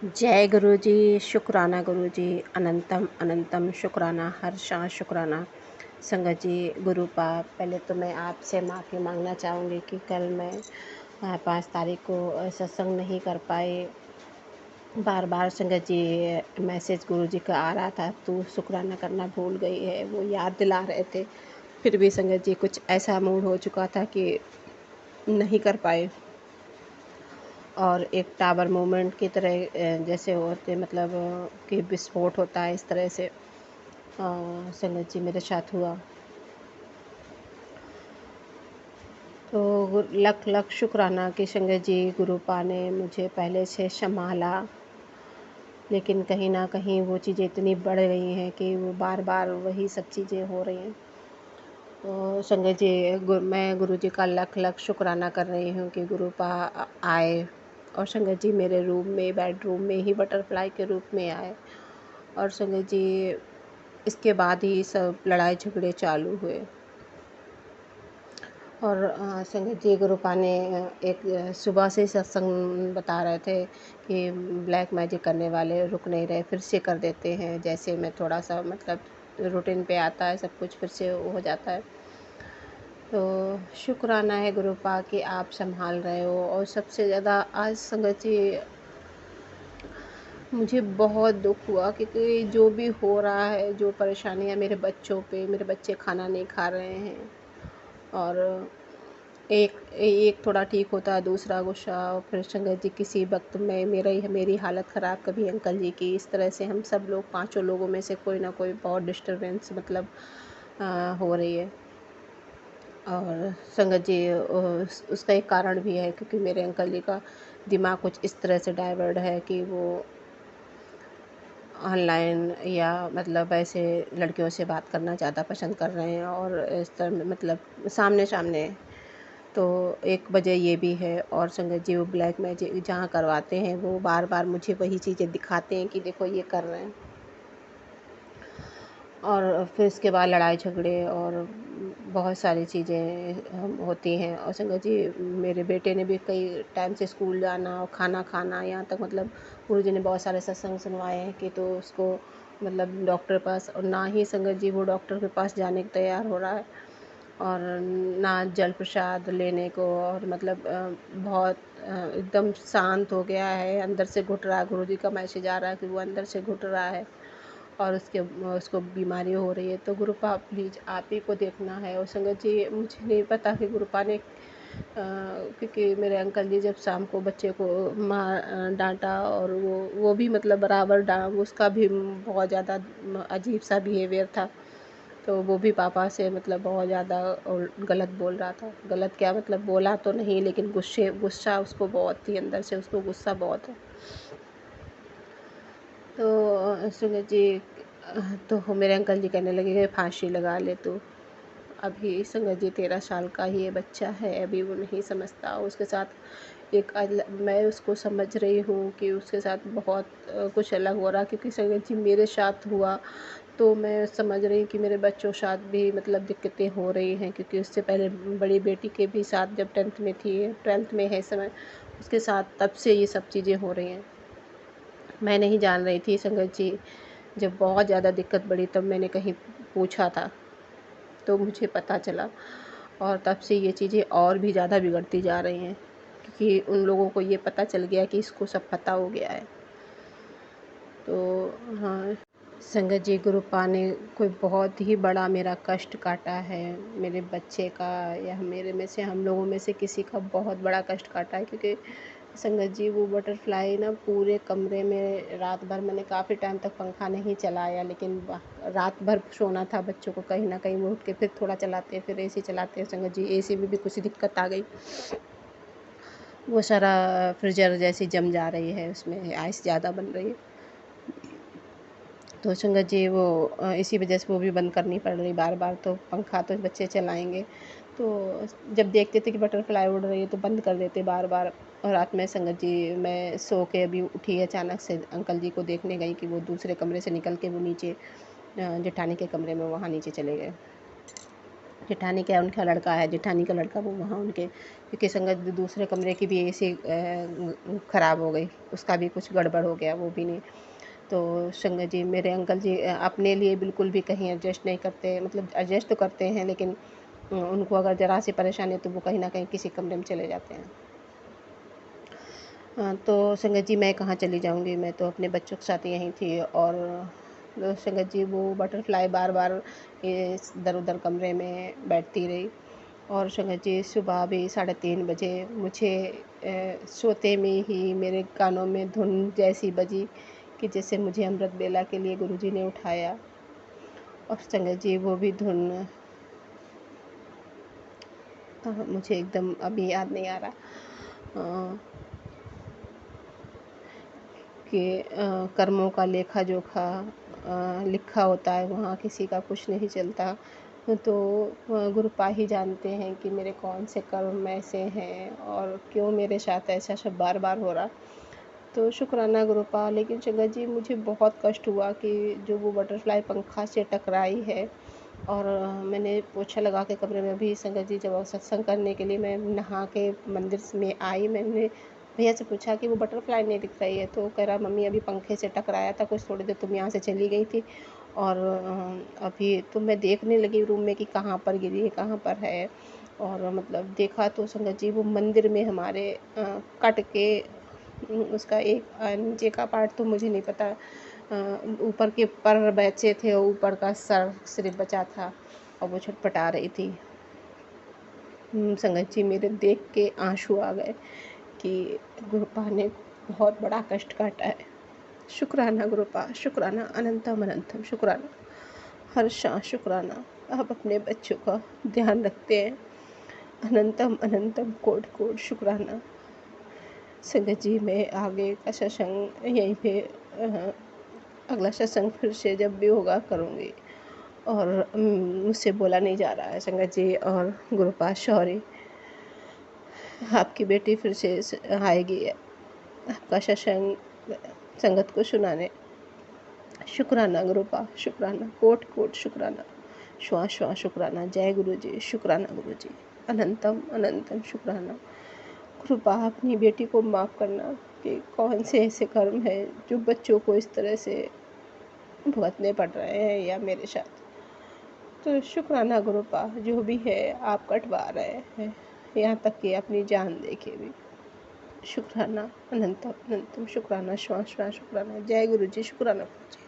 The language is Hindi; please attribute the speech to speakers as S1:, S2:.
S1: जय गुरु जी। शुक्राना गुरु जी। अनंतम अनंतम शुक्राना, हर शाह शुक्राना। संगत जी, गुरु पाप, पहले तो मैं आपसे माफ़ी मांगना चाहूँगी कि कल मैं 5 तारीख को सत्संग नहीं कर पाए। बार बार संगत जी मैसेज गुरु जी का आ रहा था, तू शुक्राना करना भूल गई है, वो याद दिला रहे थे। फिर भी संगत जी कुछ ऐसा मूड हो चुका था कि नहीं कर पाए। और एक टावर मूवमेंट की तरह जैसे होते मतलब कि विस्फोट होता है, इस तरह से संगत जी मेरे साथ हुआ। तो लख लख शुक्राना कि संगत जी गुरुपा ने मुझे पहले से संभाला, लेकिन कहीं ना कहीं वो चीज़ें इतनी बढ़ रही हैं कि वो बार बार वही सब चीज़ें हो रही हैं। तो संगत जी मैं गुरु जी का लख लख शुक्राना कर रही हूँ कि गुरुपा आए और संगत जी मेरे रूम में, बेडरूम में ही बटरफ्लाई के रूप में आए। और संगत जी इसके बाद ही सब लड़ाई झगड़े चालू हुए। और संगत जी गुरुपा ने एक सुबह से सत्संग बता रहे थे कि ब्लैक मैजिक करने वाले रुक नहीं रहे, फिर से कर देते हैं। जैसे मैं थोड़ा सा मतलब रूटीन पे आता है सब कुछ, फिर से हो जाता है। तो शुक्राना है गुरुपा कि आप संभाल रहे हो। और सबसे ज़्यादा आज संगत जी मुझे बहुत दुख हुआ, क्योंकि जो भी हो रहा है, जो परेशानियाँ मेरे बच्चों पे, मेरे बच्चे खाना नहीं खा रहे हैं। और एक एक थोड़ा ठीक होता है, दूसरा गुस्सा। और फिर संगत जी किसी वक्त में मेरी हालत ख़राब, कभी अंकल जी की, इस तरह से हम सब लोग पाँचों लोगों में से कोई ना कोई बहुत डिस्टर्बेंस मतलब हो रही है। और संगत जी उसका एक कारण भी है, क्योंकि मेरे अंकल जी का दिमाग कुछ इस तरह से डाइवर्ट है कि वो ऑनलाइन या मतलब ऐसे लड़कियों से बात करना ज़्यादा पसंद कर रहे हैं, और इस तरह मतलब सामने सामने। तो एक वजह ये भी है। और संगत जी वो ब्लैक मैजिक जहाँ करवाते हैं, वो बार बार मुझे वही चीज़ें दिखाते हैं कि देखो ये कर रहे हैं। और फिर इसके बाद लड़ाई झगड़े और बहुत सारी चीज़ें होती हैं। और संगत जी मेरे बेटे ने भी कई टाइम से स्कूल जाना और खाना खाना, यहाँ तक मतलब गुरुजी ने बहुत सारे सत्संग सुनवाए हैं कि तो उसको मतलब डॉक्टर के पास, और ना ही संगत जी वो डॉक्टर के पास जाने को तैयार हो रहा है, और ना जल प्रसाद लेने को। और मतलब बहुत एकदम शांत हो गया है, अंदर से घुट रहा है। गुरुजी का मैसेज आ रहा है कि वो अंदर से घुट रहा है और उसको बीमारी हो रही है। तो गुरुपा प्लीज़ आप ही को देखना है। और संगत जी मुझे नहीं पता कि गुरुपा ने क्योंकि मेरे अंकल जी जब शाम को बच्चे को डांटा, और वो भी मतलब बराबर उसका भी बहुत ज़्यादा अजीब सा बिहेवियर था। तो वो भी पापा से मतलब बहुत ज़्यादा और गलत बोल रहा था। गलत क्या मतलब बोला तो नहीं, लेकिन गुस्सा उसको बहुत थी, अंदर से उसको गुस्सा बहुत है। तो सुनिए जी तो मेरे अंकल जी कहने लगे कि फांसी लगा ले तू। अभी संगत जी 13 साल का ही ये बच्चा है, अभी वो नहीं समझता। उसके साथ मैं उसको समझ रही हूँ कि उसके साथ बहुत कुछ अलग हो रहा, क्योंकि संगत जी मेरे साथ हुआ तो मैं समझ रही हूँ कि मेरे बच्चों के साथ भी मतलब दिक्कतें हो रही हैं। क्योंकि उससे पहले बड़ी बेटी के भी साथ जब 10th में थी, 12th में है इस समय, उसके साथ तब से ये सब चीज़ें हो रही हैं। मैं नहीं जान रही थी संगत जी। जब बहुत ज़्यादा दिक्कत बढ़ी तब मैंने कहीं पूछा था, तो मुझे पता चला। और तब से ये चीज़ें और भी ज़्यादा बिगड़ती जा रही हैं, क्योंकि उन लोगों को ये पता चल गया कि इसको सब पता हो गया है। तो हाँ संगत जी गुरुपा ने कोई बहुत ही बड़ा मेरा कष्ट काटा है, मेरे बच्चे का या मेरे में से हम लोगों में से किसी का बहुत बड़ा कष्ट काटा है। क्योंकि संगत जी वो बटरफ्लाई ना पूरे कमरे में रात भर, मैंने काफ़ी टाइम तक पंखा नहीं चलाया, लेकिन रात भर सोना था बच्चों को, कहीं ना कहीं वो उठ के फिर थोड़ा चलाते, फिर एसी चलाते। संगत जी एसी में भी कुछ दिक्कत आ गई, वो सारा फ्रीजर जैसी जम जा रही है, उसमें आइस ज़्यादा बन रही है। तो संगत जी वो इसी वजह से वो भी बंद करनी पड़ रही बार बार। तो पंखा तो बच्चे चलाएंगे, तो जब देखते थे कि बटरफ्लाई उड़ रही है तो बंद कर देते बार बार। और रात में संगत जी मैं सो के अभी उठी, अचानक से अंकल जी को देखने गई कि वो दूसरे कमरे से निकल के वो नीचे जेठानी के कमरे में वहाँ नीचे चले गए। जेठानी क्या है, उनका लड़का है, जेठानी का लड़का, वो वहाँ उनके, क्योंकि संगत दूसरे कमरे की भी एसी ख़राब हो गई, उसका भी कुछ गड़बड़ हो गया, वो भी नहीं। तो संगत जी, मेरे अंकल जी अपने लिए बिल्कुल भी कहीं एडजस्ट नहीं करते, मतलब एडजस्ट तो करते हैं, लेकिन उनको अगर ज़रा सी परेशानी है तो वो कहीं ना कहीं किसी कमरे में चले जाते हैं। तो संगत जी, मैं कहाँ चली जाऊँगी, मैं तो अपने बच्चों के साथ यहीं थी। और तो संगत जी, वो बटरफ्लाई बार बार इधर उधर कमरे में बैठती रही। और संगत जी, सुबह भी 3:30 बजे मुझे सोते में ही मेरे कानों में धुन जैसी बजी कि जैसे मुझे अमृत बेला के लिए गुरुजी ने उठाया। और संगत जी, वो भी धुन मुझे एकदम अभी याद नहीं आ रहा कि कर्मों का लेखा जोखा लिखा होता है, वहाँ किसी का कुछ नहीं चलता। तो गुरुपा ही जानते हैं कि मेरे कौन से कर्म ऐसे हैं और क्यों मेरे साथ ऐसा सब बार बार हो रहा। तो शुक्राना गुरुपा। लेकिन संगत जी, मुझे बहुत कष्ट हुआ कि जो वो बटरफ्लाई पंखा से टकराई है। और मैंने पोछा लगा के कमरे में, अभी संगत जी जब सत्संग करने के लिए मैं नहा के मंदिर में आई, मैंने भैया से पूछा कि वो बटरफ्लाई नहीं दिख रही है। तो कह रहा, मम्मी अभी पंखे से टकराया था, कुछ थोड़ी देर तुम यहाँ से चली गई थी, और अभी तो मैं देखने लगी रूम में कि कहाँ पर गिरी है, कहाँ पर है। और मतलब देखा तो संगत जी, वो मंदिर में हमारे कट के उसका एक नीचे का पार्ट तो मुझे नहीं पता, ऊपर के पर बचे थे और ऊपर का सर सिर्फ बचा था, और वो छटपटा रही थी। संगत जी, मेरे देख के आंसू आ गए कि गुरुपा ने बहुत बड़ा कष्ट काटा है। शुक्राना गुरुपा, शुक्राना, अनंतम अनंतम शुक्राना, हर सांस शुक्राना। आप अपने बच्चों का ध्यान रखते हैं, अनंतम अनंतम कोट कोट शुक्राना। संगत जी, मैं आगे का सत्संग यहीं पे अगला सत्संग फिर से जब भी होगा करूँगी। और मुझसे बोला नहीं जा रहा है संगत जी। और गुरुपा, सॉरी, आपकी बेटी फिर से आएगी आपका सत्संग संगत को सुनाने। शुक्राना गुरुपा, शुक्राना, कोट कोट शुक्राना, श्वास श्वास शुक्राना। जय गुरु जी, शुक्राना गुरु जी, अनंतम अनंतम शुक्राना। गुरुपा, अपनी बेटी को माफ़ करना कि कौन से ऐसे कर्म हैं जो बच्चों को इस तरह से भुगतने पड़ रहे हैं, या मेरे साथ। तो शुक्राना गुरुपा, जो भी है आप कटवा रहे हैं, यहाँ तक कि अपनी जान दे के भी। शुक्राना, अनंतम अनंतम शुक्राना, श्वास श्वास शुक्राना। जय गुरु जी, शुक्राना गुरु जी।